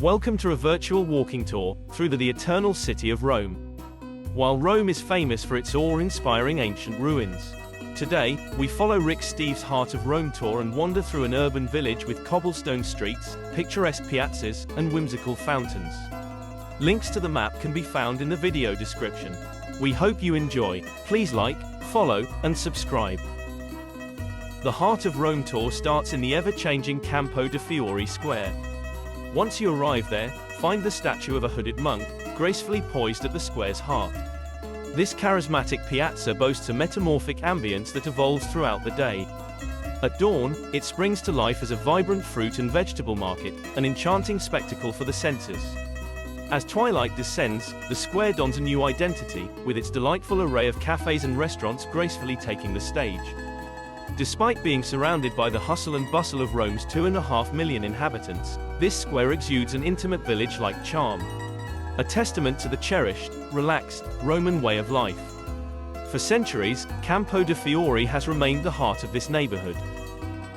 Welcome to a virtual walking tour through the eternal city of Rome. While Rome is famous for its awe-inspiring ancient ruins, today, we follow Rick Steves' Heart of Rome tour and wander through an urban village with cobblestone streets, picturesque piazzas, and whimsical fountains. Links to the map can be found in the video description. We hope you enjoy. Please like, follow, and subscribe. The Heart of Rome tour starts in the ever-changing Campo de Fiori square. Once you arrive there, find the statue of a hooded monk, gracefully poised at the square's heart. This charismatic piazza boasts a metamorphic ambience that evolves throughout the day. At dawn, it springs to life as a vibrant fruit and vegetable market, an enchanting spectacle for the senses. As twilight descends, the square dons a new identity, with its delightful array of cafes and restaurants gracefully taking the stage. Despite being surrounded by the hustle and bustle of Rome's 2.5 million inhabitants, this square exudes an intimate village-like charm. A testament to the cherished, relaxed, Roman way of life. For centuries, Campo de Fiori has remained the heart of this neighborhood.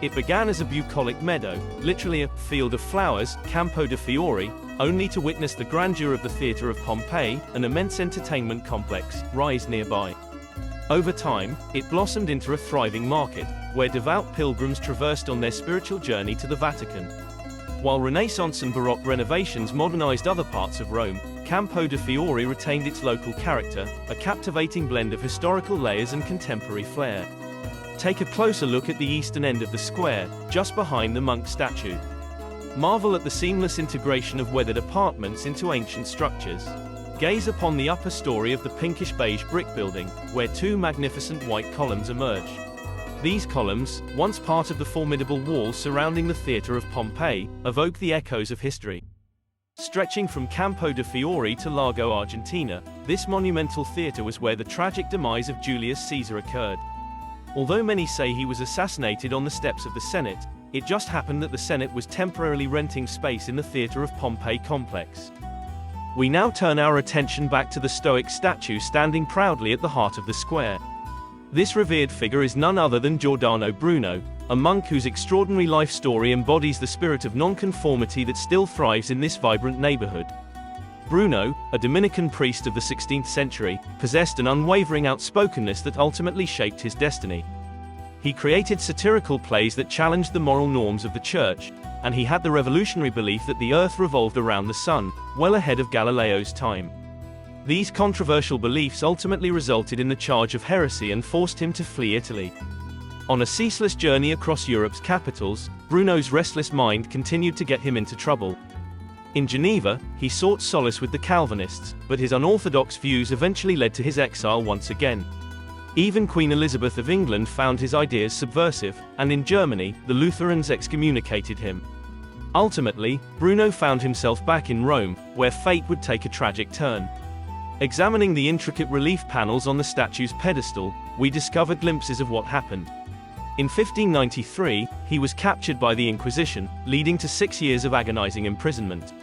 It began as a bucolic meadow, literally a field of flowers, Campo de Fiori, only to witness the grandeur of the Theatre of Pompey, an immense entertainment complex, rise nearby. Over time, it blossomed into a thriving market, where devout pilgrims traversed on their spiritual journey to the Vatican. While Renaissance and Baroque renovations modernized other parts of Rome, Campo de Fiori retained its local character, a captivating blend of historical layers and contemporary flair. Take a closer look at the eastern end of the square, just behind the monk statue. Marvel at the seamless integration of weathered apartments into ancient structures. Gaze upon the upper story of the pinkish-beige brick building, where two magnificent white columns emerge. These columns, once part of the formidable walls surrounding the Theatre of Pompey, evoke the echoes of history. Stretching from Campo de Fiori to Largo Argentina, this monumental theatre was where the tragic demise of Julius Caesar occurred. Although many say he was assassinated on the steps of the Senate, it just happened that the Senate was temporarily renting space in the Theatre of Pompey complex. We now turn our attention back to the Stoic statue standing proudly at the heart of the square. This revered figure is none other than Giordano Bruno, a monk whose extraordinary life story embodies the spirit of nonconformity that still thrives in this vibrant neighborhood. Bruno, a Dominican priest of the 16th century, possessed an unwavering outspokenness that ultimately shaped his destiny. He created satirical plays that challenged the moral norms of the church, and he had the revolutionary belief that the earth revolved around the sun, well ahead of Galileo's time. These controversial beliefs ultimately resulted in the charge of heresy and forced him to flee Italy. On a ceaseless journey across Europe's capitals, Bruno's restless mind continued to get him into trouble. In Geneva, he sought solace with the Calvinists, but his unorthodox views eventually led to his exile once again. Even Queen Elizabeth of England found his ideas subversive, and in Germany, the Lutherans excommunicated him. Ultimately, Bruno found himself back in Rome, where fate would take a tragic turn. Examining the intricate relief panels on the statue's pedestal, we discover glimpses of what happened. In 1593, he was captured by the Inquisition, leading to 6 years of agonizing imprisonment.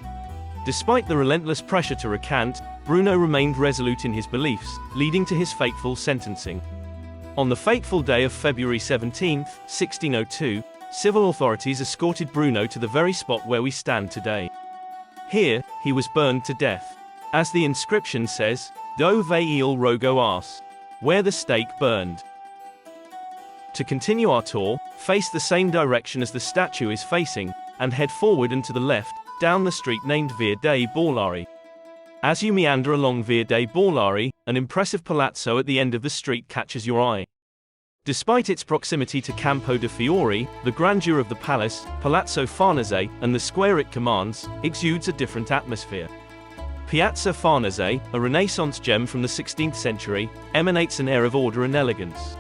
Despite the relentless pressure to recant, Bruno remained resolute in his beliefs, leading to his fateful sentencing. On the fateful day of February 17, 1602, civil authorities escorted Bruno to the very spot where we stand today. Here, he was burned to death. As the inscription says, Dove il rogo ars, where the stake burned. To continue our tour, face the same direction as the statue is facing, and head forward and to the left, down the street named Via dei Boulevard. As you meander along Via dei Boulevard, an impressive palazzo at the end of the street catches your eye. Despite its proximity to Campo de Fiori, the grandeur of the palace, Palazzo Farnese, and the square it commands, exudes a different atmosphere. Piazza Farnese, a Renaissance gem from the 16th century, emanates an air of order and elegance.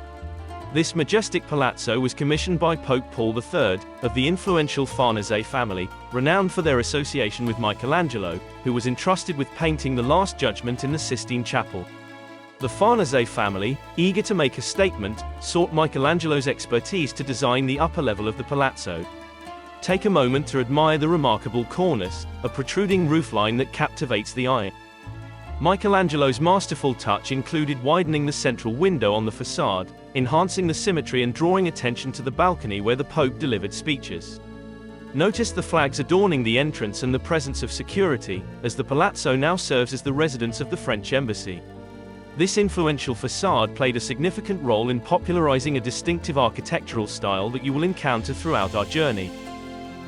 This majestic palazzo was commissioned by Pope Paul III, of the influential Farnese family, renowned for their association with Michelangelo, who was entrusted with painting the Last Judgment in the Sistine Chapel. The Farnese family, eager to make a statement, sought Michelangelo's expertise to design the upper level of the palazzo. Take a moment to admire the remarkable cornice, a protruding roofline that captivates the eye. Michelangelo's masterful touch included widening the central window on the facade, enhancing the symmetry and drawing attention to the balcony where the Pope delivered speeches. Notice the flags adorning the entrance and the presence of security, as the Palazzo now serves as the residence of the French embassy. This influential facade played a significant role in popularizing a distinctive architectural style that you will encounter throughout our journey.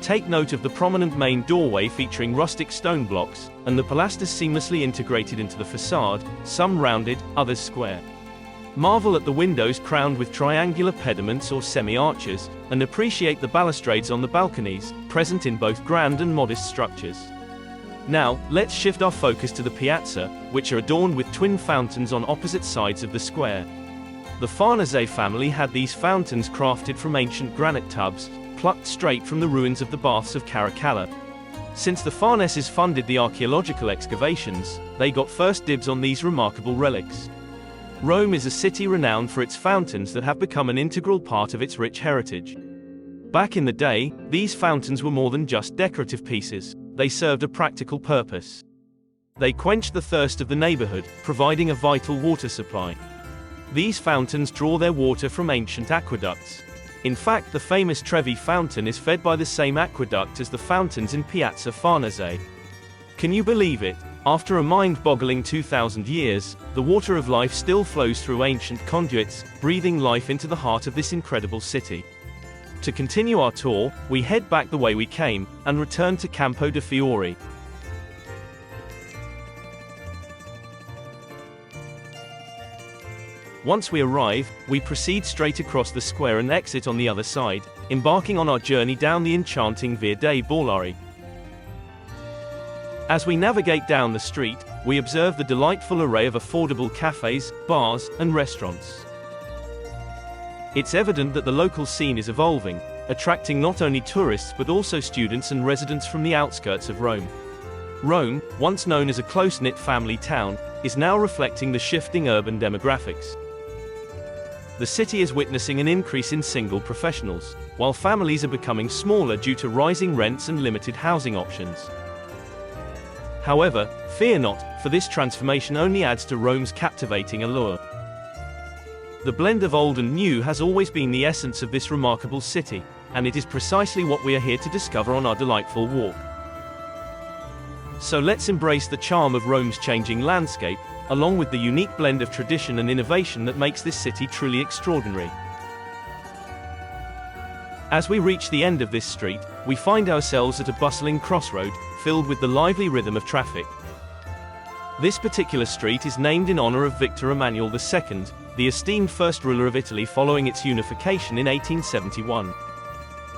Take note of the prominent main doorway featuring rustic stone blocks, and the pilasters seamlessly integrated into the facade, some rounded, others square. Marvel at the windows crowned with triangular pediments or semi-arches, and appreciate the balustrades on the balconies, present in both grand and modest structures. Now, let's shift our focus to the piazza, which are adorned with twin fountains on opposite sides of the square. The Farnese family had these fountains crafted from ancient granite tubs, plucked straight from the ruins of the baths of Caracalla. Since the Farneses funded the archaeological excavations, they got first dibs on these remarkable relics. Rome is a city renowned for its fountains that have become an integral part of its rich heritage. Back in the day, these fountains were more than just decorative pieces, they served a practical purpose. They quenched the thirst of the neighborhood, providing a vital water supply. These fountains draw their water from ancient aqueducts. In fact, the famous Trevi Fountain is fed by the same aqueduct as the fountains in Piazza Farnese. Can you believe it? After a mind-boggling 2,000 years, the water of life still flows through ancient conduits, breathing life into the heart of this incredible city. To continue our tour, we head back the way we came, and return to Campo de Fiori. Once we arrive, we proceed straight across the square and exit on the other side, embarking on our journey down the enchanting Via del Corso. As we navigate down the street, we observe the delightful array of affordable cafes, bars, and restaurants. It's evident that the local scene is evolving, attracting not only tourists but also students and residents from the outskirts of Rome. Rome, once known as a close-knit family town, is now reflecting the shifting urban demographics. The city is witnessing an increase in single professionals, while families are becoming smaller due to rising rents and limited housing options. However, fear not, for this transformation only adds to Rome's captivating allure. The blend of old and new has always been the essence of this remarkable city, and it is precisely what we are here to discover on our delightful walk. So let's embrace the charm of Rome's changing landscape, along with the unique blend of tradition and innovation that makes this city truly extraordinary. As we reach the end of this street, we find ourselves at a bustling crossroad, filled with the lively rhythm of traffic. This particular street is named in honor of Victor Emanuel II, the esteemed first ruler of Italy following its unification in 1871.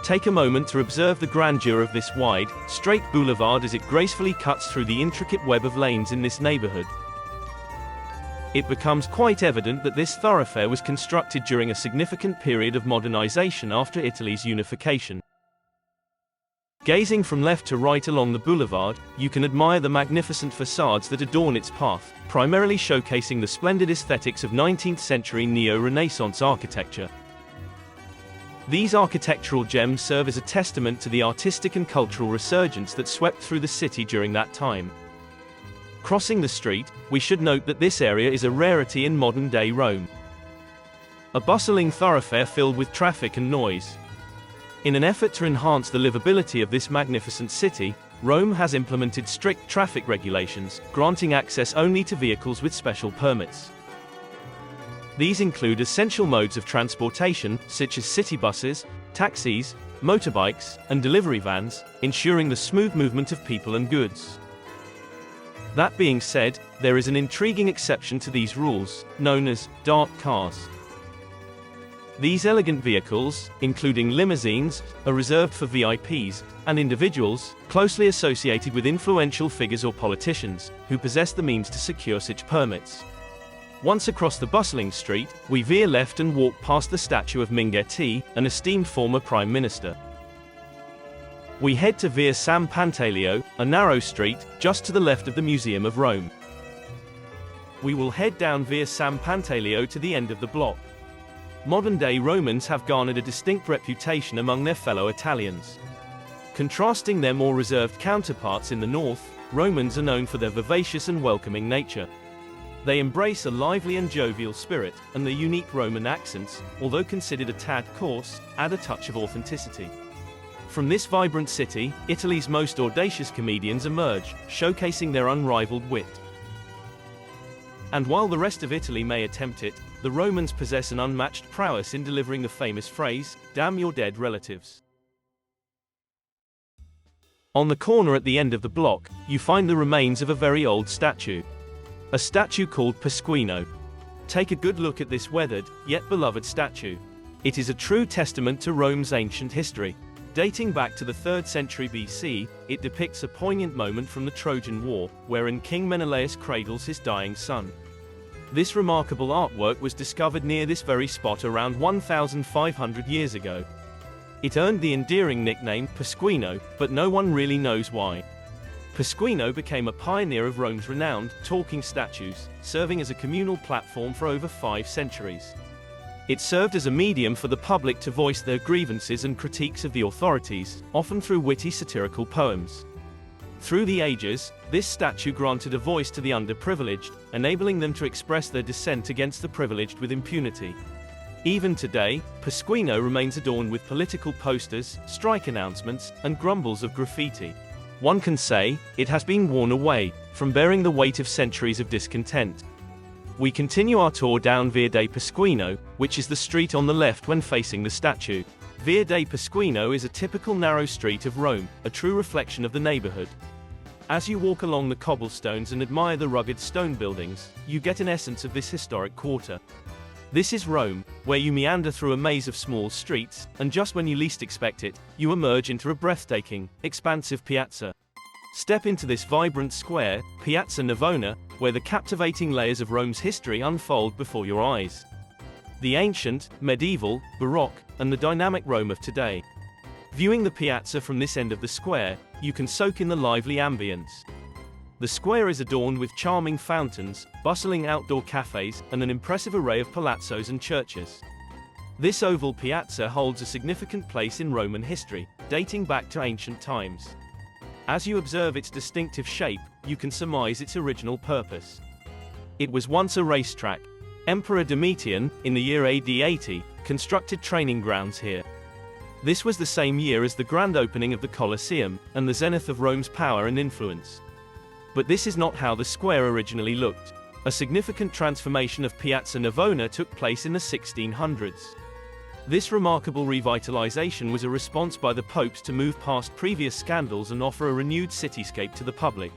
Take a moment to observe the grandeur of this wide, straight boulevard as it gracefully cuts through the intricate web of lanes in this neighborhood. It becomes quite evident that this thoroughfare was constructed during a significant period of modernization after Italy's unification. Gazing from left to right along the boulevard, you can admire the magnificent facades that adorn its path, primarily showcasing the splendid aesthetics of 19th-century Neo-Renaissance architecture. These architectural gems serve as a testament to the artistic and cultural resurgence that swept through the city during that time. Crossing the street, we should note that this area is a rarity in modern-day Rome. A bustling thoroughfare filled with traffic and noise. In an effort to enhance the livability of this magnificent city, Rome has implemented strict traffic regulations, granting access only to vehicles with special permits. These include essential modes of transportation, such as city buses, taxis, motorbikes, and delivery vans, ensuring the smooth movement of people and goods. That being said, there is an intriguing exception to these rules, known as dark cars. These elegant vehicles, including limousines, are reserved for VIPs and individuals closely associated with influential figures or politicians who possess the means to secure such permits. Once across the bustling street, we veer left and walk past the statue of Minghetti, an esteemed former prime minister. We head to Via San Pantaleo, a narrow street, just to the left of the Museum of Rome. We will head down Via San Pantaleo to the end of the block. Modern-day Romans have garnered a distinct reputation among their fellow Italians. Contrasting their more reserved counterparts in the north, Romans are known for their vivacious and welcoming nature. They embrace a lively and jovial spirit, and their unique Roman accents, although considered a tad coarse, add a touch of authenticity. From this vibrant city, Italy's most audacious comedians emerge, showcasing their unrivaled wit. And while the rest of Italy may attempt it, the Romans possess an unmatched prowess in delivering the famous phrase, "Damn your dead relatives." On the corner at the end of the block, you find the remains of a very old statue. A statue called Pasquino. Take a good look at this weathered, yet beloved statue. It is a true testament to Rome's ancient history. Dating back to the 3rd century BC, it depicts a poignant moment from the Trojan War, wherein King Menelaus cradles his dying son. This remarkable artwork was discovered near this very spot around 1,500 years ago. It earned the endearing nickname Pasquino, but no one really knows why. Pasquino became a pioneer of Rome's renowned talking statues, serving as a communal platform for over 5 centuries. It served as a medium for the public to voice their grievances and critiques of the authorities, often through witty satirical poems. Through the ages, this statue granted a voice to the underprivileged, enabling them to express their dissent against the privileged with impunity. Even today, Pasquino remains adorned with political posters, strike announcements, and grumbles of graffiti. One can say, it has been worn away, from bearing the weight of centuries of discontent. We continue our tour down Via dei Pasquino, which is the street on the left when facing the statue. Via dei Pasquino is a typical narrow street of Rome, a true reflection of the neighborhood. As you walk along the cobblestones and admire the rugged stone buildings, you get an essence of this historic quarter. This is Rome, where you meander through a maze of small streets, and just when you least expect it, you emerge into a breathtaking, expansive piazza. Step into this vibrant square, Piazza Navona, where the captivating layers of Rome's history unfold before your eyes. The ancient, medieval, Baroque, and the dynamic Rome of today. Viewing the piazza from this end of the square, you can soak in the lively ambience. The square is adorned with charming fountains, bustling outdoor cafes, and an impressive array of palazzos and churches. This oval piazza holds a significant place in Roman history, dating back to ancient times. As you observe its distinctive shape, you can surmise its original purpose. It was once a racetrack. Emperor Domitian, in the year AD 80, constructed training grounds here. This was the same year as the grand opening of the Colosseum, and the zenith of Rome's power and influence. But this is not how the square originally looked. A significant transformation of Piazza Navona took place in the 1600s. This remarkable revitalization was a response by the popes to move past previous scandals and offer a renewed cityscape to the public.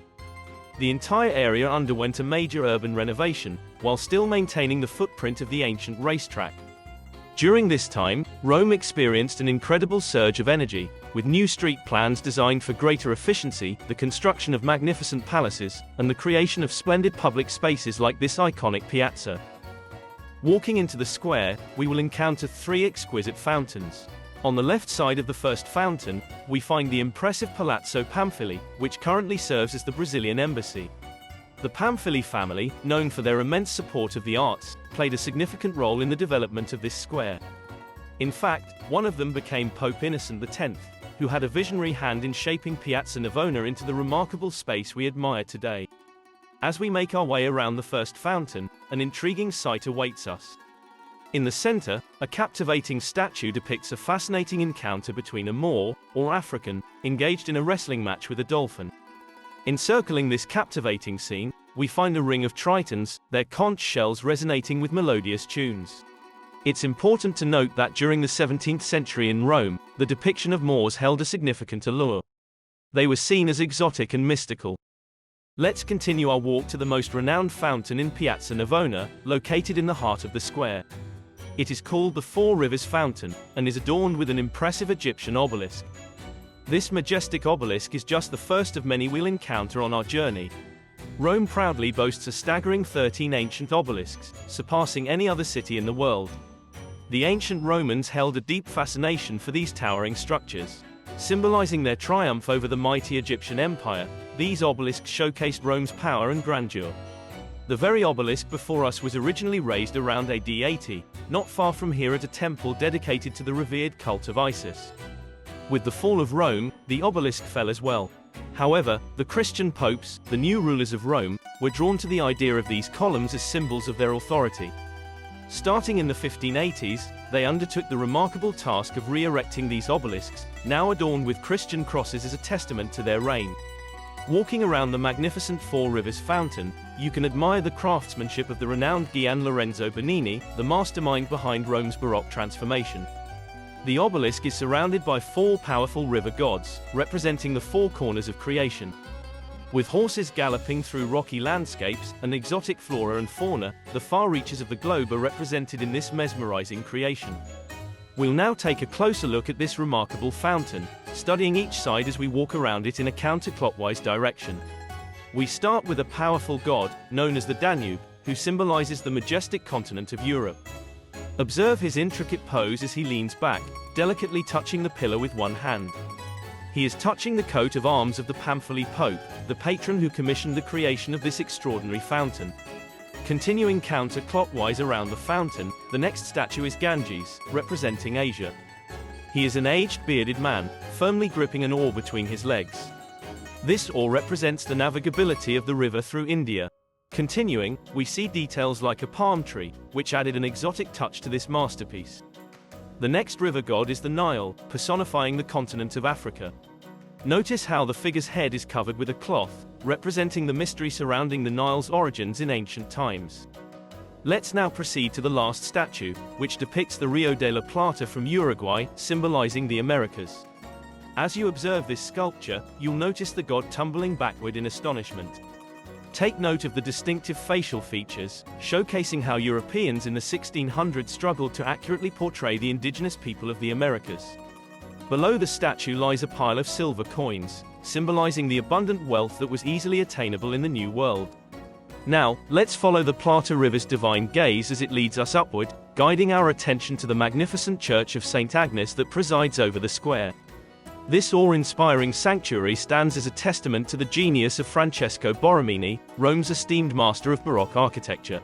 The entire area underwent a major urban renovation, while still maintaining the footprint of the ancient racetrack. During this time, Rome experienced an incredible surge of energy, with new street plans designed for greater efficiency, the construction of magnificent palaces, and the creation of splendid public spaces like this iconic piazza. Walking into the square, we will encounter 3 exquisite fountains. On the left side of the first fountain, we find the impressive Palazzo Pamphilj, which currently serves as the Brazilian embassy. The Pamphilj family, known for their immense support of the arts, played a significant role in the development of this square. In fact, one of them became Pope Innocent X, who had a visionary hand in shaping Piazza Navona into the remarkable space we admire today. As we make our way around the first fountain, an intriguing sight awaits us. In the center, a captivating statue depicts a fascinating encounter between a Moor, or African, engaged in a wrestling match with a dolphin. Encircling this captivating scene, we find a ring of tritons, their conch shells resonating with melodious tunes. It's important to note that during the 17th century in Rome, the depiction of Moors held a significant allure. They were seen as exotic and mystical. Let's continue our walk to the most renowned fountain in Piazza Navona, located in the heart of the square. It is called the Four Rivers Fountain, and is adorned with an impressive Egyptian obelisk. This majestic obelisk is just the first of many we'll encounter on our journey. Rome proudly boasts a staggering 13 ancient obelisks, surpassing any other city in the world. The ancient Romans held a deep fascination for these towering structures. Symbolizing their triumph over the mighty Egyptian Empire, these obelisks showcased Rome's power and grandeur. The very obelisk before us was originally raised around AD 80, not far from here at a temple dedicated to the revered cult of Isis. With the fall of Rome, the obelisk fell as well. However, the Christian popes, the new rulers of Rome, were drawn to the idea of these columns as symbols of their authority. Starting in the 1580s, they undertook the remarkable task of re-erecting these obelisks, now adorned with Christian crosses as a testament to their reign. Walking around the magnificent Four Rivers Fountain, you can admire the craftsmanship of the renowned Gian Lorenzo Bernini, the mastermind behind Rome's Baroque transformation. The obelisk is surrounded by four powerful river gods, representing the four corners of creation. With horses galloping through rocky landscapes, and exotic flora and fauna, the far reaches of the globe are represented in this mesmerizing creation. We'll now take a closer look at this remarkable fountain, studying each side as we walk around it in a counterclockwise direction. We start with a powerful god, known as the Danube, who symbolizes the majestic continent of Europe. Observe his intricate pose as he leans back, delicately touching the pillar with one hand. He is touching the coat of arms of the Pamphilj Pope, the patron who commissioned the creation of this extraordinary fountain. Continuing counterclockwise around the fountain, the next statue is Ganges, representing Asia. He is an aged, bearded man, firmly gripping an oar between his legs. This oar represents the navigability of the river through India. Continuing, we see details like a palm tree, which added an exotic touch to this masterpiece. The next river god is the Nile, personifying the continent of Africa. Notice how the figure's head is covered with a cloth, representing the mystery surrounding the Nile's origins in ancient times. Let's now proceed to the last statue, which depicts the Rio de la Plata from Uruguay, symbolizing the Americas. As you observe this sculpture, you'll notice the god tumbling backward in astonishment. Take note of the distinctive facial features, showcasing how Europeans in the 1600s struggled to accurately portray the indigenous people of the Americas. Below the statue lies a pile of silver coins, symbolizing the abundant wealth that was easily attainable in the New World. Now, let's follow the Plata River's divine gaze as it leads us upward, guiding our attention to the magnificent church of Sant'Agnese that presides over the square. This awe-inspiring sanctuary stands as a testament to the genius of Francesco Borromini, Rome's esteemed master of Baroque architecture.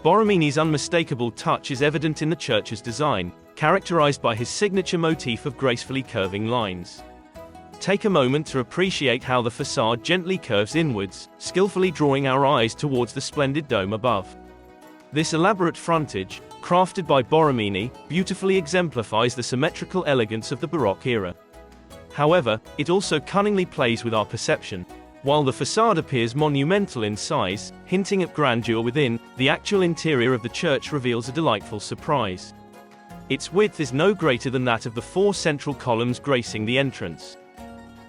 Borromini's unmistakable touch is evident in the church's design, characterized by his signature motif of gracefully curving lines. Take a moment to appreciate how the facade gently curves inwards, skillfully drawing our eyes towards the splendid dome above. This elaborate frontage, crafted by Borromini, beautifully exemplifies the symmetrical elegance of the Baroque era. However, it also cunningly plays with our perception. While the facade appears monumental in size, hinting at grandeur within, the actual interior of the church reveals a delightful surprise. Its width is no greater than that of the four central columns gracing the entrance.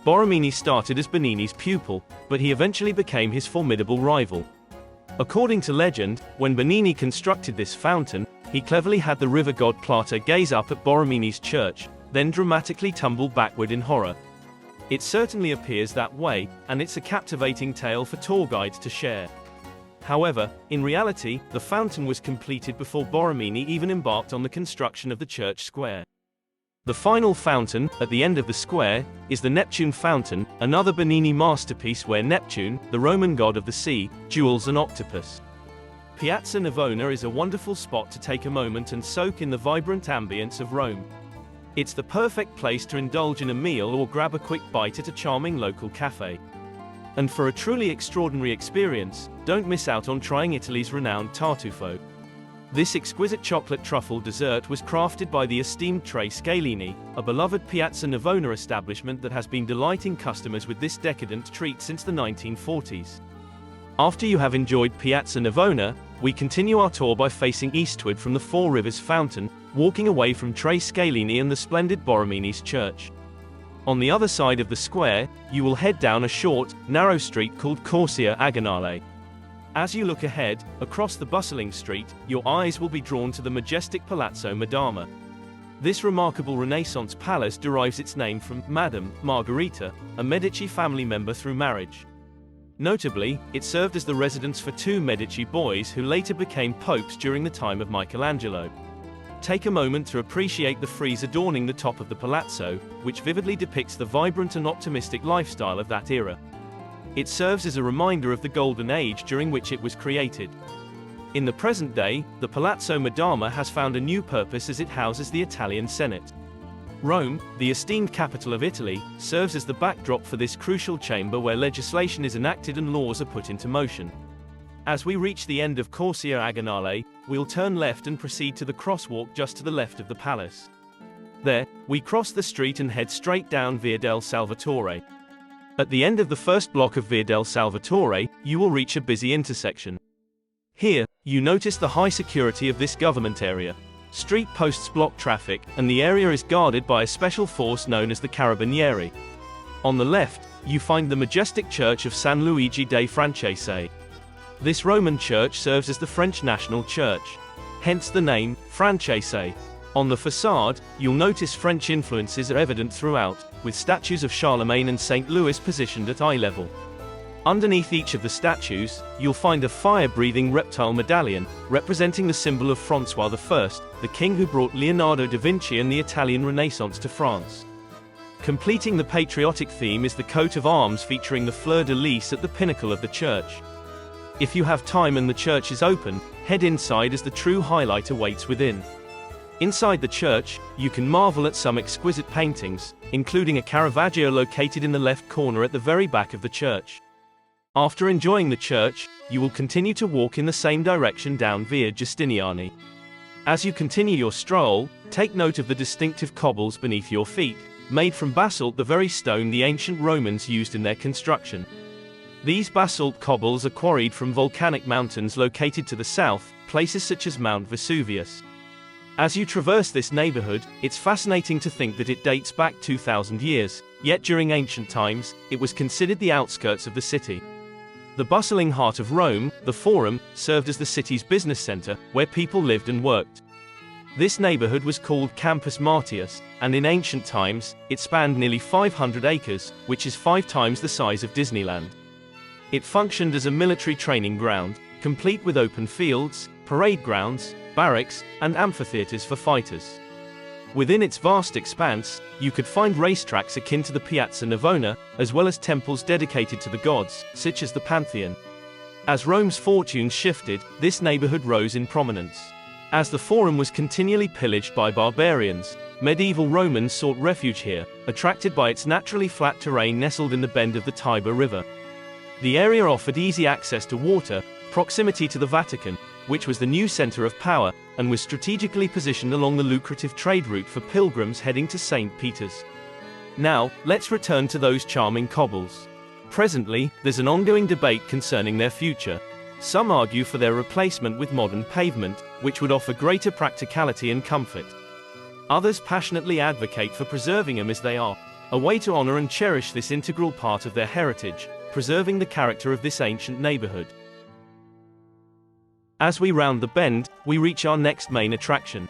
Borromini started as Bernini's pupil, but he eventually became his formidable rival. According to legend, when Bernini constructed this fountain, he cleverly had the river god Plata gaze up at Borromini's church, then dramatically tumble backward in horror. It certainly appears that way, and it's a captivating tale for tour guides to share. However, in reality, the fountain was completed before Borromini even embarked on the construction of the church square. The final fountain, at the end of the square, is the Neptune Fountain, another Bernini masterpiece where Neptune, the Roman god of the sea, duels an octopus. Piazza Navona is a wonderful spot to take a moment and soak in the vibrant ambience of Rome. It's the perfect place to indulge in a meal or grab a quick bite at a charming local cafe. And for a truly extraordinary experience, don't miss out on trying Italy's renowned Tartufo. This exquisite chocolate truffle dessert was crafted by the esteemed Trevi Scalini, a beloved Piazza Navona establishment that has been delighting customers with this decadent treat since the 1940s. After you have enjoyed Piazza Navona, we continue our tour by facing eastward from the Four Rivers Fountain, walking away from Trevi Scalini and the splendid Borromini's church. On the other side of the square, you will head down a short, narrow street called Corsia Agonale. As you look ahead, across the bustling street, your eyes will be drawn to the majestic Palazzo Madama. This remarkable Renaissance palace derives its name from Madame Margherita, a Medici family member through marriage. Notably, it served as the residence for two Medici boys who later became popes during the time of Michelangelo. Take a moment to appreciate the frieze adorning the top of the palazzo, which vividly depicts the vibrant and optimistic lifestyle of that era. It serves as a reminder of the golden age during which it was created. In the present day, the Palazzo Madama has found a new purpose as it houses the Italian Senate. Rome, the esteemed capital of Italy, serves as the backdrop for this crucial chamber where legislation is enacted and laws are put into motion. As we reach the end of Corsia Agonale, we'll turn left and proceed to the crosswalk just to the left of the palace. There, we cross the street and head straight down Via del Salvatore. At the end of the first block of Via del Salvatore, you will reach a busy intersection. Here, you notice the high security of this government area. Street posts block traffic, and the area is guarded by a special force known as the Carabinieri. On the left, you find the majestic church of San Luigi dei Francesi. This Roman church serves as the French national church. Hence the name, Francese. On the facade, you'll notice French influences are evident throughout, with statues of Charlemagne and St. Louis positioned at eye level. Underneath each of the statues, you'll find a fire-breathing reptile medallion, representing the symbol of François I, the king who brought Leonardo da Vinci and the Italian Renaissance to France. Completing the patriotic theme is the coat of arms featuring the fleur-de-lis at the pinnacle of the church. If you have time and the church is open, head inside as the true highlight awaits within. Inside the church, you can marvel at some exquisite paintings, including a Caravaggio located in the left corner at the very back of the church. After enjoying the church, you will continue to walk in the same direction down Via Giustiniani. As you continue your stroll, take note of the distinctive cobbles beneath your feet, made from basalt, the very stone the ancient Romans used in their construction. These basalt cobbles are quarried from volcanic mountains located to the south, places such as Mount Vesuvius. As you traverse this neighborhood, it's fascinating to think that it dates back 2,000 years, yet during ancient times, it was considered the outskirts of the city. The bustling heart of Rome, the Forum, served as the city's business center, where people lived and worked. This neighborhood was called Campus Martius, and in ancient times, it spanned nearly 500 acres, which is 5 times the size of Disneyland. It functioned as a military training ground, complete with open fields, parade grounds, barracks, and amphitheaters for fighters. Within its vast expanse, you could find racetracks akin to the Piazza Navona, as well as temples dedicated to the gods, such as the Pantheon. As Rome's fortunes shifted, this neighborhood rose in prominence. As the Forum was continually pillaged by barbarians, medieval Romans sought refuge here, attracted by its naturally flat terrain nestled in the bend of the Tiber River. The area offered easy access to water, proximity to the Vatican, which was the new center of power, and was strategically positioned along the lucrative trade route for pilgrims heading to St. Peter's. Now, let's return to those charming cobbles. Presently, there's an ongoing debate concerning their future. Some argue for their replacement with modern pavement, which would offer greater practicality and comfort. Others passionately advocate for preserving them as they are, a way to honor and cherish this integral part of their heritage, preserving the character of this ancient neighborhood. As we round the bend, we reach our next main attraction,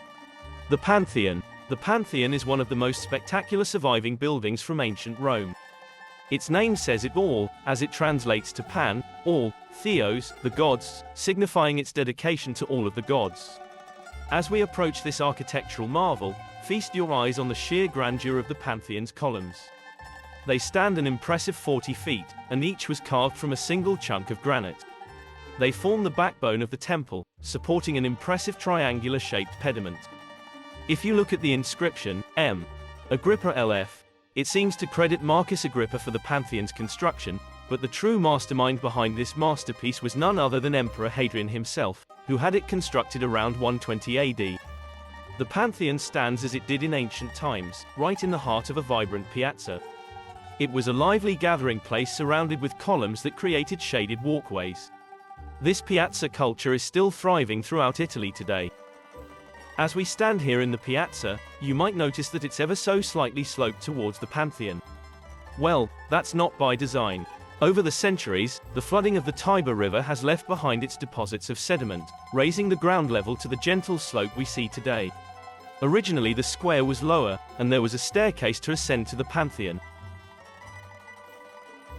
the Pantheon. The Pantheon is one of the most spectacular surviving buildings from ancient Rome. Its name says it all, as it translates to Pan, all, Theos, the gods, signifying its dedication to all of the gods. As we approach this architectural marvel, feast your eyes on the sheer grandeur of the Pantheon's columns. They stand an impressive 40 feet, and each was carved from a single chunk of granite. They form the backbone of the temple, supporting an impressive triangular-shaped pediment. If you look at the inscription, M. Agrippa LF, it seems to credit Marcus Agrippa for the Pantheon's construction, but the true mastermind behind this masterpiece was none other than Emperor Hadrian himself, who had it constructed around 120 AD. The Pantheon stands as it did in ancient times, right in the heart of a vibrant piazza. It was a lively gathering place surrounded with columns that created shaded walkways. This piazza culture is still thriving throughout Italy today. As we stand here in the piazza, you might notice that it's ever so slightly sloped towards the Pantheon. Well, that's not by design. Over the centuries, the flooding of the Tiber River has left behind its deposits of sediment, raising the ground level to the gentle slope we see today. Originally the square was lower, and there was a staircase to ascend to the Pantheon.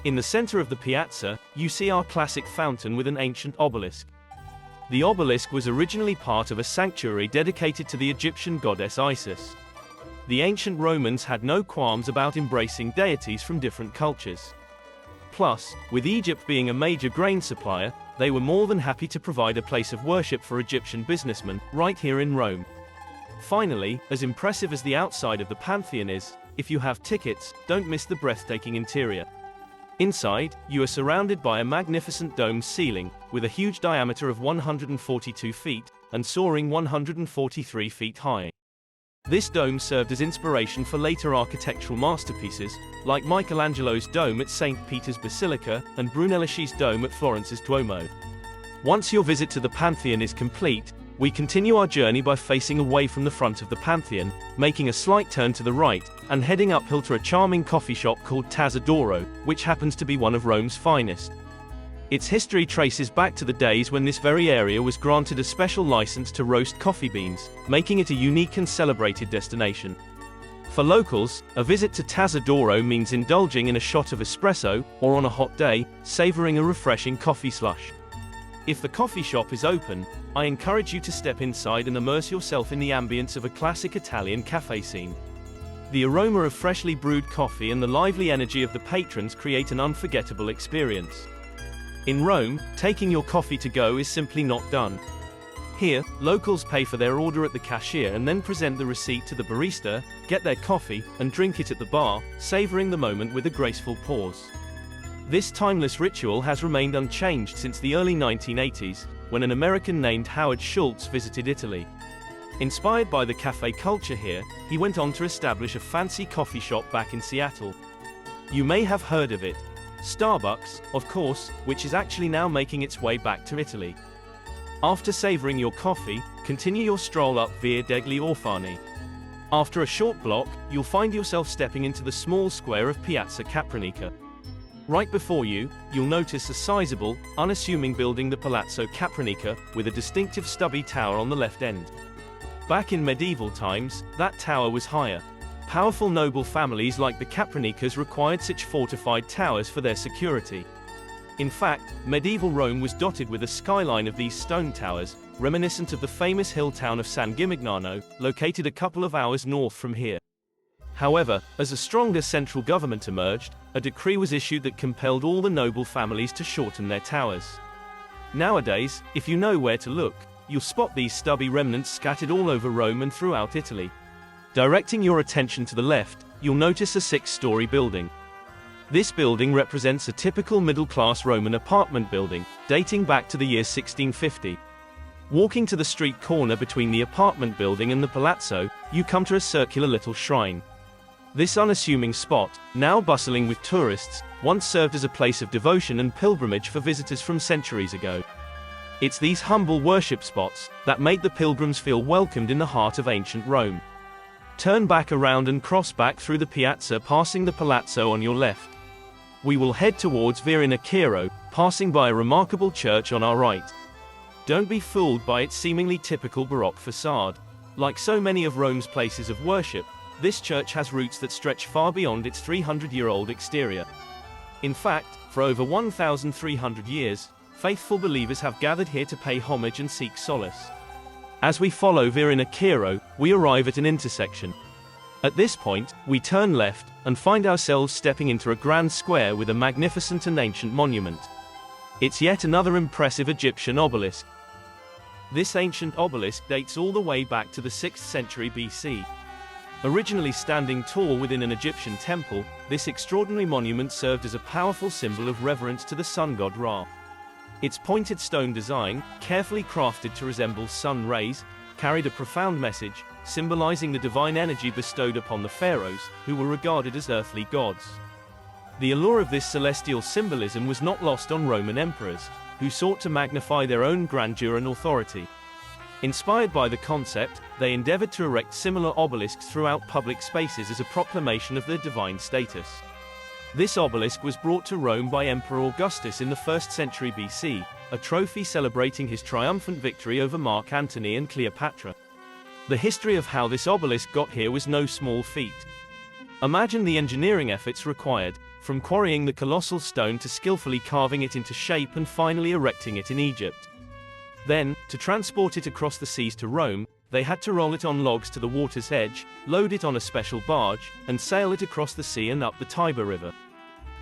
In the center of the piazza, you see our classic fountain with an ancient obelisk. The obelisk was originally part of a sanctuary dedicated to the Egyptian goddess Isis. The ancient Romans had no qualms about embracing deities from different cultures. Plus, with Egypt being a major grain supplier, they were more than happy to provide a place of worship for Egyptian businessmen, right here in Rome. Finally, as impressive as the outside of the Pantheon is, if you have tickets, don't miss the breathtaking interior. Inside, you are surrounded by a magnificent domed ceiling, with a huge diameter of 142 feet, and soaring 143 feet high. This dome served as inspiration for later architectural masterpieces, like Michelangelo's dome at St. Peter's Basilica, and Brunelleschi's dome at Florence's Duomo. Once your visit to the Pantheon is complete, we continue our journey by facing away from the front of the Pantheon, making a slight turn to the right, and heading uphill to a charming coffee shop called Tazza d'Oro, which happens to be one of Rome's finest. Its history traces back to the days when this very area was granted a special license to roast coffee beans, making it a unique and celebrated destination. For locals, a visit to Tazza d'Oro means indulging in a shot of espresso, or on a hot day, savoring a refreshing coffee slush. If the coffee shop is open, I encourage you to step inside and immerse yourself in the ambience of a classic Italian cafe scene. The aroma of freshly brewed coffee and the lively energy of the patrons create an unforgettable experience. In Rome, taking your coffee to go is simply not done. Here, locals pay for their order at the cashier and then present the receipt to the barista, get their coffee, and drink it at the bar, savoring the moment with a graceful pause. This timeless ritual has remained unchanged since the early 1980s, when an American named Howard Schultz visited Italy. Inspired by the cafe culture here, he went on to establish a fancy coffee shop back in Seattle. You may have heard of it. Starbucks, of course, which is actually now making its way back to Italy. After savoring your coffee, continue your stroll up Via degli Orfani. After a short block, you'll find yourself stepping into the small square of Piazza Capranica. Right before you, you'll notice a sizable, unassuming building, the Palazzo Capranica, with a distinctive stubby tower on the left end. Back in medieval times, that tower was higher. Powerful noble families like the Capranicas required such fortified towers for their security. In fact, medieval Rome was dotted with a skyline of these stone towers, reminiscent of the famous hill town of San Gimignano, located a couple of hours north from here. However, as a stronger central government emerged, a decree was issued that compelled all the noble families to shorten their towers. Nowadays, if you know where to look, you'll spot these stubby remnants scattered all over Rome and throughout Italy. Directing your attention to the left, you'll notice a 6-story building. This building represents a typical middle-class Roman apartment building, dating back to the year 1650. Walking to the street corner between the apartment building and the palazzo, you come to a circular little shrine. This unassuming spot, now bustling with tourists, once served as a place of devotion and pilgrimage for visitors from centuries ago. It's these humble worship spots that made the pilgrims feel welcomed in the heart of ancient Rome. Turn back around and cross back through the piazza, passing the palazzo on your left. We will head towards Via del Corso, passing by a remarkable church on our right. Don't be fooled by its seemingly typical Baroque facade. Like so many of Rome's places of worship, this church has roots that stretch far beyond its 300-year-old exterior. In fact, for over 1,300 years, faithful believers have gathered here to pay homage and seek solace. As we follow Via del Corso, we arrive at an intersection. At this point, we turn left, and find ourselves stepping into a grand square with a magnificent and ancient monument. It's yet another impressive Egyptian obelisk. This ancient obelisk dates all the way back to the 6th century BC. Originally standing tall within an Egyptian temple, this extraordinary monument served as a powerful symbol of reverence to the sun god Ra. Its pointed stone design, carefully crafted to resemble sun rays, carried a profound message, symbolizing the divine energy bestowed upon the pharaohs, who were regarded as earthly gods. The allure of this celestial symbolism was not lost on Roman emperors, who sought to magnify their own grandeur and authority. Inspired by the concept, they endeavored to erect similar obelisks throughout public spaces as a proclamation of their divine status. This obelisk was brought to Rome by Emperor Augustus in the 1st century BC, a trophy celebrating his triumphant victory over Mark Antony and Cleopatra. The history of how this obelisk got here was no small feat. Imagine the engineering efforts required, from quarrying the colossal stone to skillfully carving it into shape and finally erecting it in Egypt. Then, to transport it across the seas to Rome, they had to roll it on logs to the water's edge, load it on a special barge, and sail it across the sea and up the Tiber River.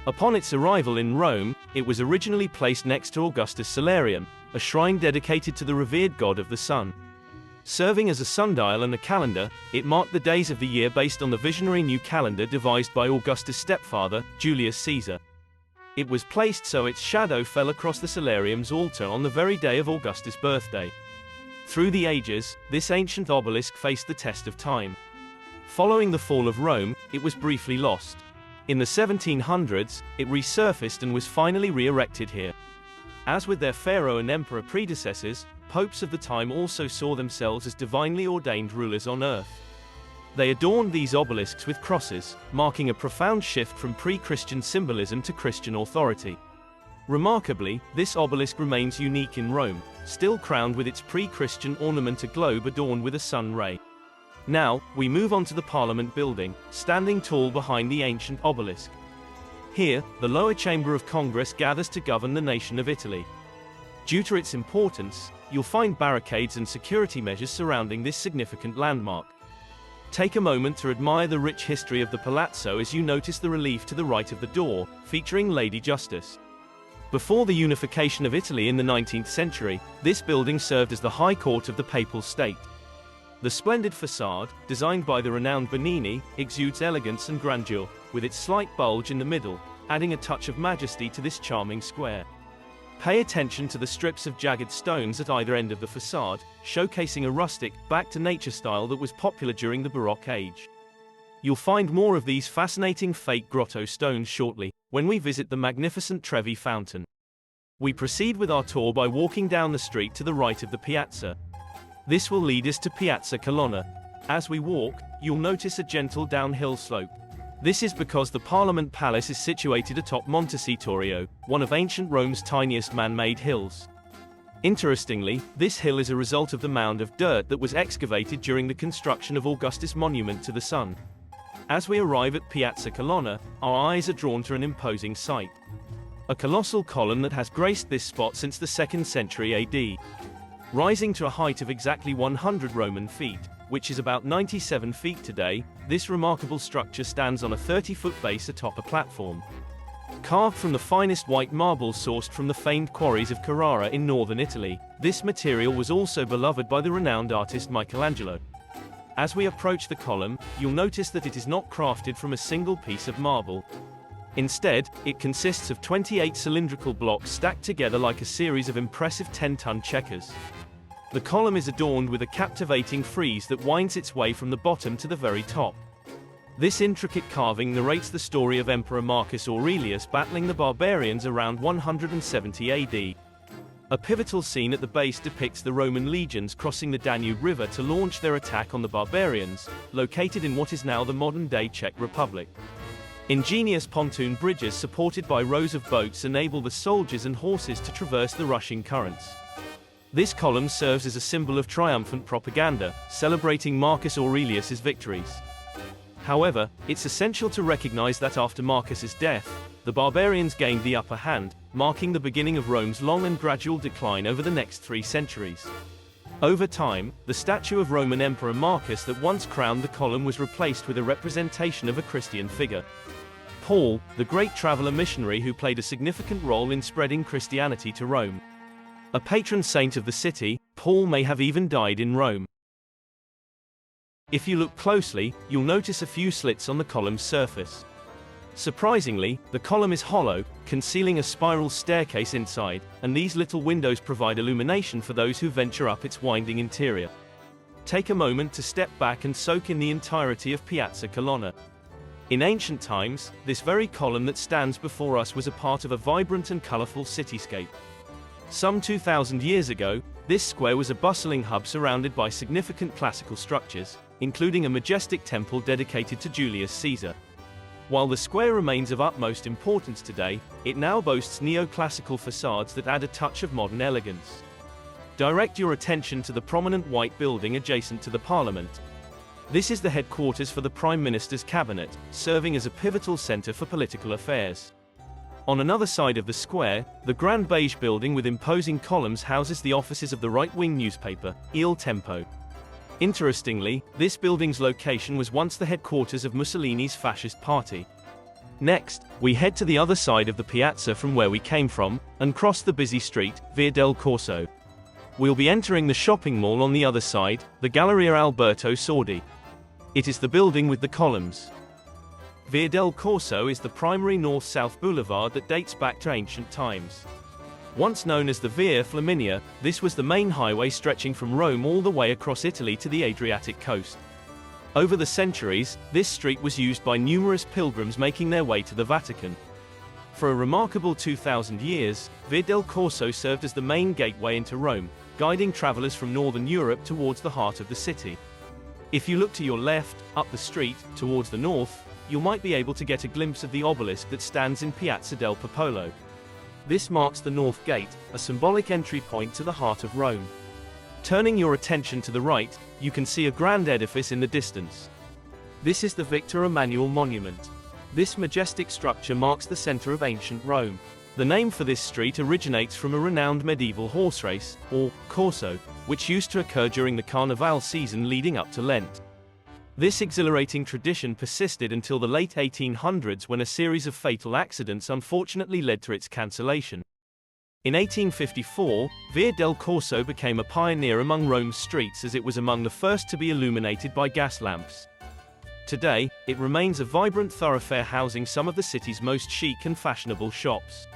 Upon its arrival in Rome, it was originally placed next to Augustus' Solarium, a shrine dedicated to the revered god of the sun. Serving as a sundial and a calendar, it marked the days of the year based on the visionary new calendar devised by Augustus' stepfather, Julius Caesar. It was placed so its shadow fell across the solarium's altar on the very day of Augustus' birthday. Through the ages, this ancient obelisk faced the test of time. Following the fall of Rome, it was briefly lost. In the 1700s, it resurfaced and was finally re-erected here. As with their pharaoh and emperor predecessors, popes of the time also saw themselves as divinely ordained rulers on earth. They adorned these obelisks with crosses, marking a profound shift from pre-Christian symbolism to Christian authority. Remarkably, this obelisk remains unique in Rome, still crowned with its pre-Christian ornament, a globe adorned with a sun ray. Now, we move on to the Parliament building, standing tall behind the ancient obelisk. Here, the lower chamber of Congress gathers to govern the nation of Italy. Due to its importance, you'll find barricades and security measures surrounding this significant landmark. Take a moment to admire the rich history of the palazzo as you notice the relief to the right of the door, featuring Lady Justice. Before the unification of Italy in the 19th century, this building served as the High Court of the Papal State. The splendid facade, designed by the renowned Bernini, exudes elegance and grandeur, with its slight bulge in the middle, adding a touch of majesty to this charming square. Pay attention to the strips of jagged stones at either end of the facade, showcasing a rustic, back-to-nature style that was popular during the Baroque age. You'll find more of these fascinating fake grotto stones shortly, when we visit the magnificent Trevi Fountain. We proceed with our tour by walking down the street to the right of the piazza. This will lead us to Piazza Colonna. As we walk, you'll notice a gentle downhill slope. This is because the Parliament Palace is situated atop Monte Citorio, one of ancient Rome's tiniest man-made hills. Interestingly, this hill is a result of the mound of dirt that was excavated during the construction of Augustus' monument to the sun. As we arrive at Piazza Colonna, our eyes are drawn to an imposing sight. A colossal column that has graced this spot since the 2nd century AD. Rising to a height of exactly 100 Roman feet, which is about 97 feet today, this remarkable structure stands on a 30-foot base atop a platform. Carved from the finest white marble sourced from the famed quarries of Carrara in northern Italy, this material was also beloved by the renowned artist Michelangelo. As we approach the column, you'll notice that it is not crafted from a single piece of marble. Instead, it consists of 28 cylindrical blocks stacked together like a series of impressive 10-ton checkers. The column is adorned with a captivating frieze that winds its way from the bottom to the very top. This intricate carving narrates the story of Emperor Marcus Aurelius battling the barbarians around 170 AD. A pivotal scene at the base depicts the Roman legions crossing the Danube River to launch their attack on the barbarians, located in what is now the modern-day Czech Republic. Ingenious pontoon bridges supported by rows of boats enable the soldiers and horses to traverse the rushing currents. This column serves as a symbol of triumphant propaganda, celebrating Marcus Aurelius's victories. However, it's essential to recognize that after Marcus's death, the barbarians gained the upper hand, marking the beginning of Rome's long and gradual decline over the next 3 centuries. Over time, the statue of Roman Emperor Marcus that once crowned the column was replaced with a representation of a Christian figure. Paul, the great traveler missionary who played a significant role in spreading Christianity to Rome. A patron saint of the city, Paul may have even died in Rome. If you look closely, you'll notice a few slits on the column's surface. Surprisingly, the column is hollow, concealing a spiral staircase inside, and these little windows provide illumination for those who venture up its winding interior. Take a moment to step back and soak in the entirety of Piazza Colonna. In ancient times, this very column that stands before us was a part of a vibrant and colorful cityscape. Some 2,000 years ago, this square was a bustling hub surrounded by significant classical structures, including a majestic temple dedicated to Julius Caesar. While the square remains of utmost importance today, it now boasts neoclassical facades that add a touch of modern elegance. Direct your attention to the prominent white building adjacent to the Parliament. This is the headquarters for the Prime Minister's cabinet, serving as a pivotal center for political affairs. On another side of the square, the grand beige building with imposing columns houses the offices of the right-wing newspaper, Il Tempo. Interestingly, this building's location was once the headquarters of Mussolini's fascist party. Next, we head to the other side of the piazza from where we came from, and cross the busy street, Via del Corso. We'll be entering the shopping mall on the other side, the Galleria Alberto Sordi. It is the building with the columns. Via del Corso is the primary north-south boulevard that dates back to ancient times. Once known as the Via Flaminia, this was the main highway stretching from Rome all the way across Italy to the Adriatic coast. Over the centuries, this street was used by numerous pilgrims making their way to the Vatican. For a remarkable 2,000 years, Via del Corso served as the main gateway into Rome, guiding travelers from northern Europe towards the heart of the city. If you look to your left, up the street, towards the north, you might be able to get a glimpse of the obelisk that stands in Piazza del Popolo. This marks the North Gate, a symbolic entry point to the heart of Rome. Turning your attention to the right, you can see a grand edifice in the distance. This is the Victor Emanuel Monument. This majestic structure marks the center of ancient Rome. The name for this street originates from a renowned medieval horse race, or corso, which used to occur during the Carnival season leading up to Lent. This exhilarating tradition persisted until the late 1800s when a series of fatal accidents unfortunately led to its cancellation. In 1854, Via del Corso became a pioneer among Rome's streets as it was among the first to be illuminated by gas lamps. Today, it remains a vibrant thoroughfare housing some of the city's most chic and fashionable shops.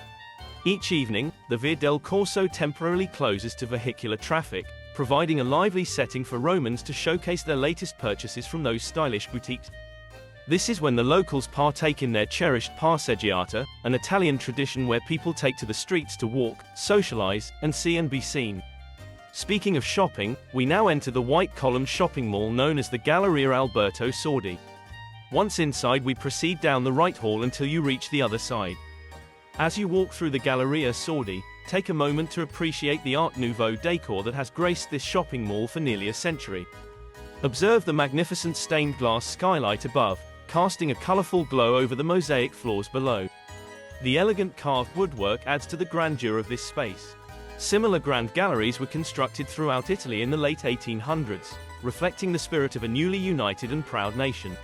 Each evening, the Via del Corso temporarily closes to vehicular traffic, providing a lively setting for Romans to showcase their latest purchases from those stylish boutiques. This is when the locals partake in their cherished passeggiata, an Italian tradition where people take to the streets to walk, socialize, and see and be seen. Speaking of shopping, we now enter the white-columned shopping mall known as the Galleria Alberto Sordi. Once inside, we proceed down the right hall until you reach the other side. As you walk through the Galleria Sordi, take a moment to appreciate the Art Nouveau decor that has graced this shopping mall for nearly a century. Observe the magnificent stained glass skylight above, casting a colorful glow over the mosaic floors below. The elegant carved woodwork adds to the grandeur of this space. Similar grand galleries were constructed throughout Italy in the late 1800s, reflecting the spirit of a newly united and proud nation.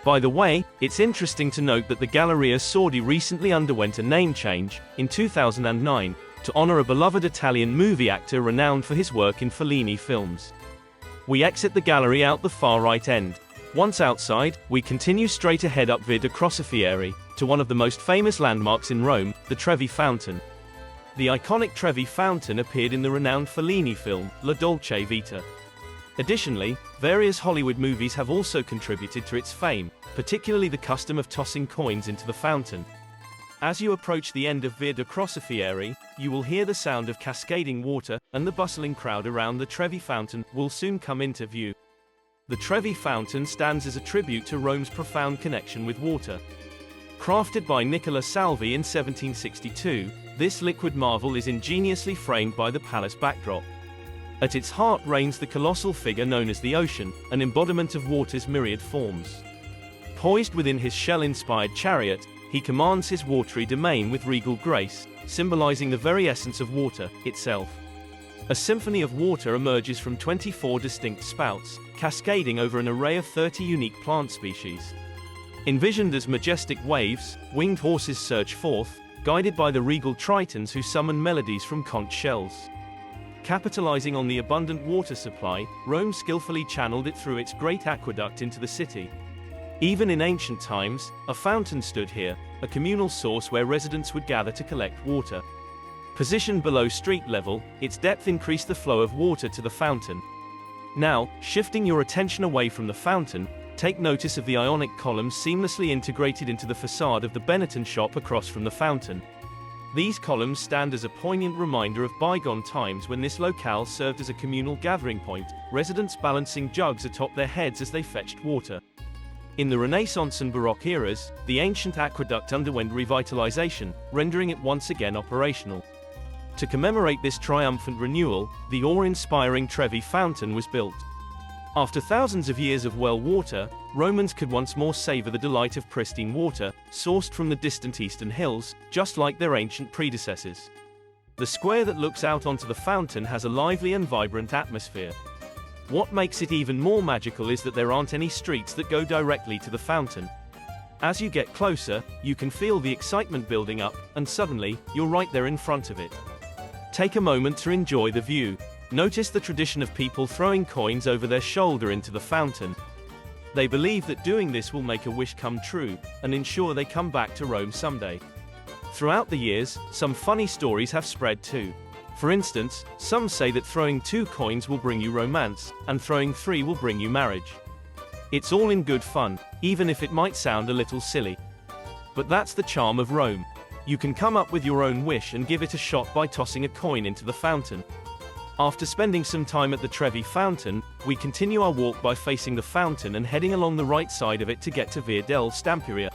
By the way, it's interesting to note that the Galleria Sordi recently underwent a name change, in 2009, to honor a beloved Italian movie actor renowned for his work in Fellini films. We exit the gallery out the far right end. Once outside, we continue straight ahead up Via del Corso to one of the most famous landmarks in Rome, the Trevi Fountain. The iconic Trevi Fountain appeared in the renowned Fellini film, La Dolce Vita. Additionally, various Hollywood movies have also contributed to its fame, particularly the custom of tossing coins into the fountain. As you approach the end of Via del Corso, you will hear the sound of cascading water, and the bustling crowd around the Trevi Fountain will soon come into view. The Trevi Fountain stands as a tribute to Rome's profound connection with water. Crafted by Nicola Salvi in 1762, this liquid marvel is ingeniously framed by the palace backdrop. At its heart reigns the colossal figure known as the ocean, an embodiment of water's myriad forms. Poised within his shell-inspired chariot, he commands his watery domain with regal grace, symbolizing the very essence of water itself. A symphony of water emerges from 24 distinct spouts, cascading over an array of 30 unique plant species. Envisioned as majestic waves, winged horses surge forth, guided by the regal tritons who summon melodies from conch shells. Capitalizing on the abundant water supply, Rome skillfully channeled it through its great aqueduct into the city. Even in ancient times, a fountain stood here, a communal source where residents would gather to collect water. Positioned below street level, its depth increased the flow of water to the fountain. Now, shifting your attention away from the fountain, take notice of the Ionic columns seamlessly integrated into the facade of the Benetton shop across from the fountain. These columns stand as a poignant reminder of bygone times when this locale served as a communal gathering point, residents balancing jugs atop their heads as they fetched water. In the Renaissance and Baroque eras, the ancient aqueduct underwent revitalization, rendering it once again operational. To commemorate this triumphant renewal, the awe-inspiring Trevi Fountain was built. After thousands of years of well water, Romans could once more savor the delight of pristine water, sourced from the distant eastern hills, just like their ancient predecessors. The square that looks out onto the fountain has a lively and vibrant atmosphere. What makes it even more magical is that there aren't any streets that go directly to the fountain. As you get closer, you can feel the excitement building up, and suddenly, you're right there in front of it. Take a moment to enjoy the view. Notice the tradition of people throwing coins over their shoulder into the fountain. They believe that doing this will make a wish come true, and ensure they come back to Rome someday. Throughout the years, some funny stories have spread too. For instance, some say that throwing 2 coins will bring you romance, and throwing 3 will bring you marriage. It's all in good fun, even if it might sound a little silly. But that's the charm of Rome. You can come up with your own wish and give it a shot by tossing a coin into the fountain. After spending some time at the Trevi Fountain, we continue our walk by facing the fountain and heading along the right side of it to get to Via del Stamperia.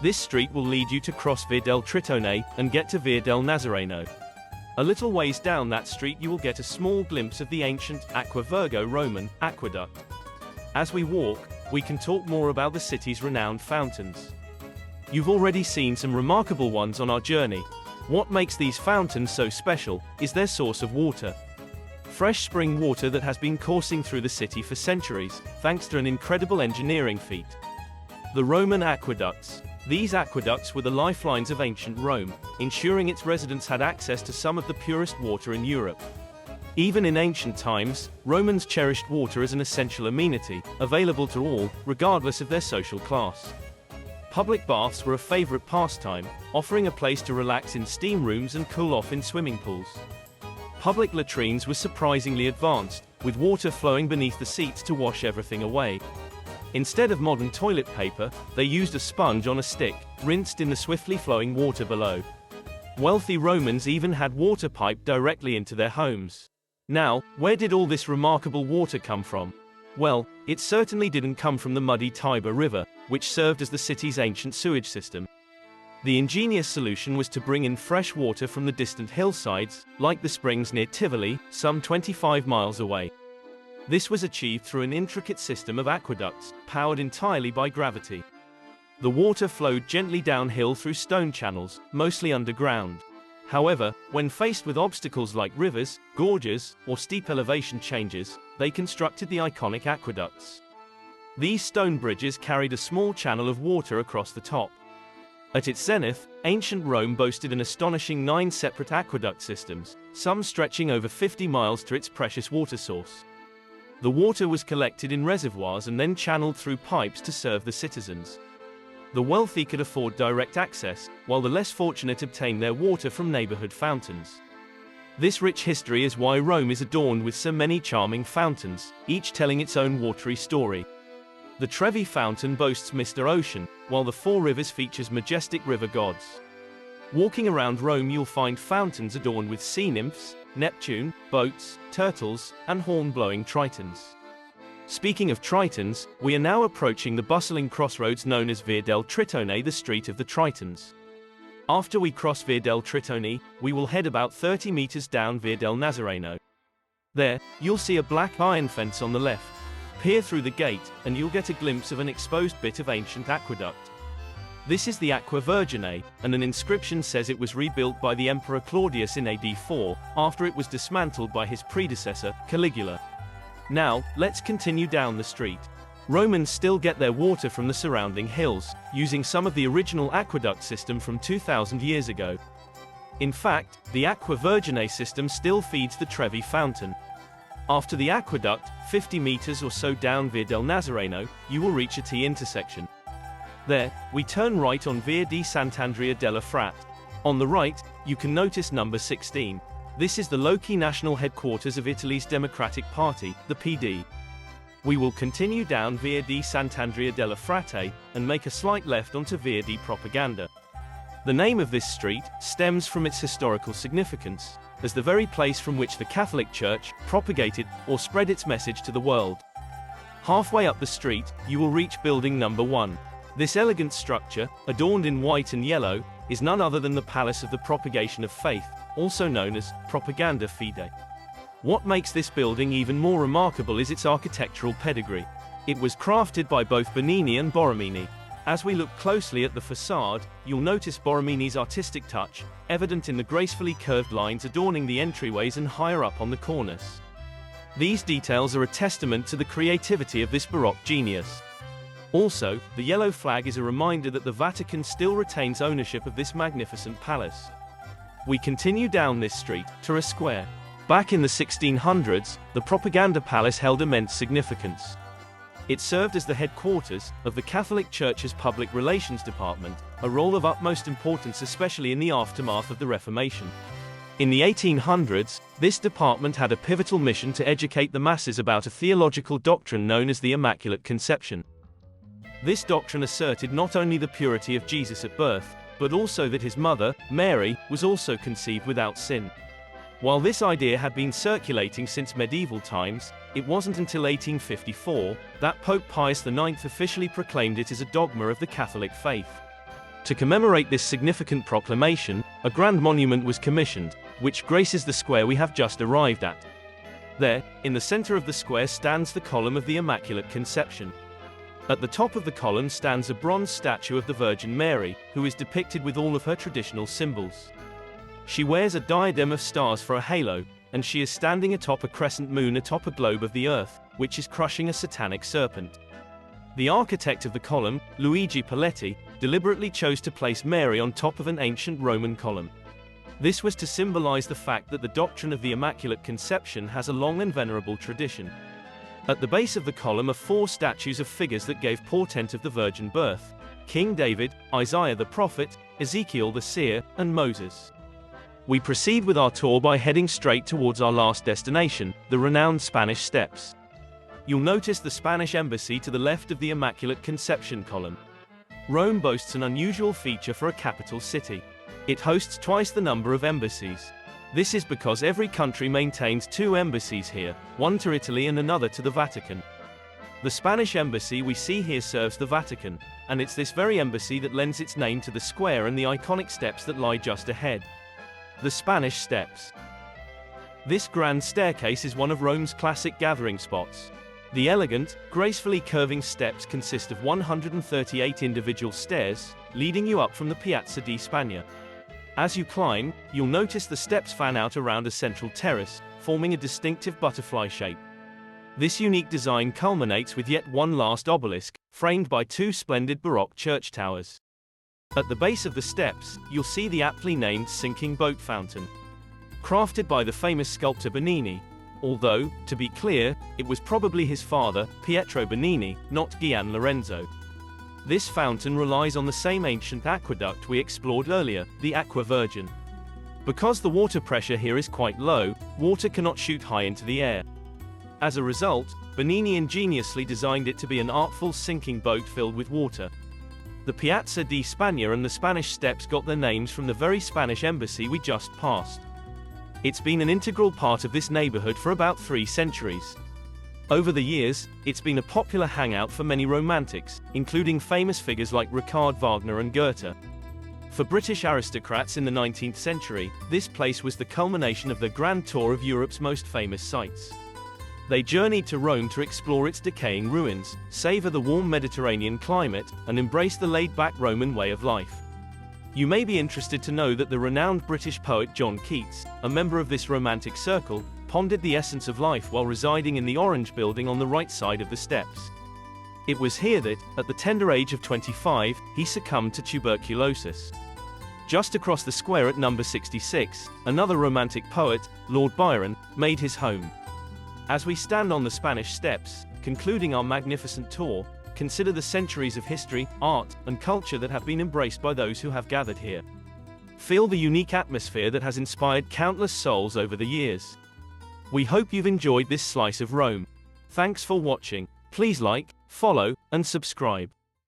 This street will lead you to cross Via del Tritone and get to Via del Nazareno. A little ways down that street you will get a small glimpse of the ancient Aqua Virgo Roman aqueduct. As we walk, we can talk more about the city's renowned fountains. You've already seen some remarkable ones on our journey. What makes these fountains so special is their source of water. Fresh spring water that has been coursing through the city for centuries, thanks to an incredible engineering feat. The Roman aqueducts. These aqueducts were the lifelines of ancient Rome, ensuring its residents had access to some of the purest water in Europe. Even in ancient times, Romans cherished water as an essential amenity, available to all, regardless of their social class. Public baths were a favorite pastime, offering a place to relax in steam rooms and cool off in swimming pools. Public latrines were surprisingly advanced, with water flowing beneath the seats to wash everything away. Instead of modern toilet paper, they used a sponge on a stick, rinsed in the swiftly flowing water below. Wealthy Romans even had water piped directly into their homes. Now, where did all this remarkable water come from? Well, it certainly didn't come from the muddy Tiber River, which served as the city's ancient sewage system. The ingenious solution was to bring in fresh water from the distant hillsides, like the springs near Tivoli, some 25 miles away. This was achieved through an intricate system of aqueducts, powered entirely by gravity. The water flowed gently downhill through stone channels, mostly underground. However, when faced with obstacles like rivers, gorges, or steep elevation changes, they constructed the iconic aqueducts. These stone bridges carried a small channel of water across the top. At its zenith, ancient Rome boasted an astonishing 9 separate aqueduct systems, some stretching over 50 miles to its precious water source. The water was collected in reservoirs and then channeled through pipes to serve the citizens. The wealthy could afford direct access, while the less fortunate obtained their water from neighborhood fountains. This rich history is why Rome is adorned with so many charming fountains, each telling its own watery story. The Trevi Fountain boasts Mr. Ocean, while the Four Rivers features majestic river gods. Walking around Rome you'll find fountains adorned with sea nymphs, Neptune, boats, turtles, and horn-blowing tritons. Speaking of tritons, we are now approaching the bustling crossroads known as Via del Tritone, the Street of the Tritons. After we cross Via del Tritone, we will head about 30 meters down Via del Nazareno. There, you'll see a black iron fence on the left. Peer through the gate, and you'll get a glimpse of an exposed bit of ancient aqueduct. This is the Aqua Virgine, and an inscription says it was rebuilt by the Emperor Claudius in AD 4, after it was dismantled by his predecessor, Caligula. Now, let's continue down the street. Romans still get their water from the surrounding hills, using some of the original aqueduct system from 2,000 years ago. In fact, the Aqua Virgine system still feeds the Trevi Fountain. After the aqueduct, 50 meters or so down Via del Nazareno, you will reach a T intersection. There, we turn right on Via di Sant'Andrea della Fratte. On the right, you can notice number 16. This is the low-key national headquarters of Italy's Democratic Party, the PD. We will continue down Via di Sant'Andrea della Fratte, and make a slight left onto Via di Propaganda. The name of this street stems from its historical significance, as the very place from which the Catholic Church propagated or spread its message to the world. Halfway up the street, you will reach building number 1. This elegant structure, adorned in white and yellow, is none other than the Palace of the Propagation of Faith, also known as Propaganda Fide. What makes this building even more remarkable is its architectural pedigree. It was crafted by both Bernini and Borromini. As we look closely at the facade, you'll notice Borromini's artistic touch, evident in the gracefully curved lines adorning the entryways and higher up on the cornice. These details are a testament to the creativity of this Baroque genius. Also, the yellow flag is a reminder that the Vatican still retains ownership of this magnificent palace. We continue down this street, to a square. Back in the 1600s, the Propaganda Palace held immense significance. It served as the headquarters of the Catholic Church's public relations department, a role of utmost importance especially in the aftermath of the Reformation. In the 1800s, this department had a pivotal mission to educate the masses about a theological doctrine known as the Immaculate Conception. This doctrine asserted not only the purity of Jesus at birth, but also that his mother, Mary, was also conceived without sin. While this idea had been circulating since medieval times, it wasn't until 1854 that Pope Pius IX officially proclaimed it as a dogma of the Catholic faith. To commemorate this significant proclamation, a grand monument was commissioned, which graces the square we have just arrived at. There, in the center of the square stands the column of the Immaculate Conception. At the top of the column stands a bronze statue of the Virgin Mary, who is depicted with all of her traditional symbols. She wears a diadem of stars for a halo, and she is standing atop a crescent moon atop a globe of the earth, which is crushing a satanic serpent. The architect of the column, Luigi Paletti, deliberately chose to place Mary on top of an ancient Roman column. This was to symbolize the fact that the doctrine of the Immaculate Conception has a long and venerable tradition. At the base of the column are 4 statues of figures that gave portent of the virgin birth: King David, Isaiah the prophet, Ezekiel the seer, and Moses. We proceed with our tour by heading straight towards our last destination, the renowned Spanish Steps. You'll notice the Spanish embassy to the left of the Immaculate Conception column. Rome boasts an unusual feature for a capital city. It hosts twice the number of embassies. This is because every country maintains 2 embassies here, one to Italy and another to the Vatican. The Spanish embassy we see here serves the Vatican, and it's this very embassy that lends its name to the square and the iconic steps that lie just ahead. The Spanish Steps. This grand staircase is one of Rome's classic gathering spots. The elegant, gracefully curving steps consist of 138 individual stairs, leading you up from the Piazza di Spagna. As you climb, you'll notice the steps fan out around a central terrace, forming a distinctive butterfly shape. This unique design culminates with yet one last obelisk, framed by 2 splendid Baroque church towers. At the base of the steps, you'll see the aptly named sinking boat fountain. Crafted by the famous sculptor Bernini, although, to be clear, it was probably his father, Pietro Bernini, not Gian Lorenzo. This fountain relies on the same ancient aqueduct we explored earlier, the Aqua Virgin. Because the water pressure here is quite low, water cannot shoot high into the air. As a result, Bernini ingeniously designed it to be an artful sinking boat filled with water. The Piazza di Spagna and the Spanish Steps got their names from the very Spanish embassy we just passed. It's been an integral part of this neighborhood for about 3 centuries. Over the years, it's been a popular hangout for many romantics, including famous figures like Richard Wagner and Goethe. For British aristocrats in the 19th century, this place was the culmination of their grand tour of Europe's most famous sights. They journeyed to Rome to explore its decaying ruins, savor the warm Mediterranean climate, and embrace the laid-back Roman way of life. You may be interested to know that the renowned British poet John Keats, a member of this romantic circle, pondered the essence of life while residing in the Orange Building on the right side of the steps. It was here that, at the tender age of 25, he succumbed to tuberculosis. Just across the square at number 66, another romantic poet, Lord Byron, made his home. As we stand on the Spanish Steps, concluding our magnificent tour, consider the centuries of history, art, and culture that have been embraced by those who have gathered here. Feel the unique atmosphere that has inspired countless souls over the years. We hope you've enjoyed this slice of Rome. Thanks for watching. Please like, follow, and subscribe.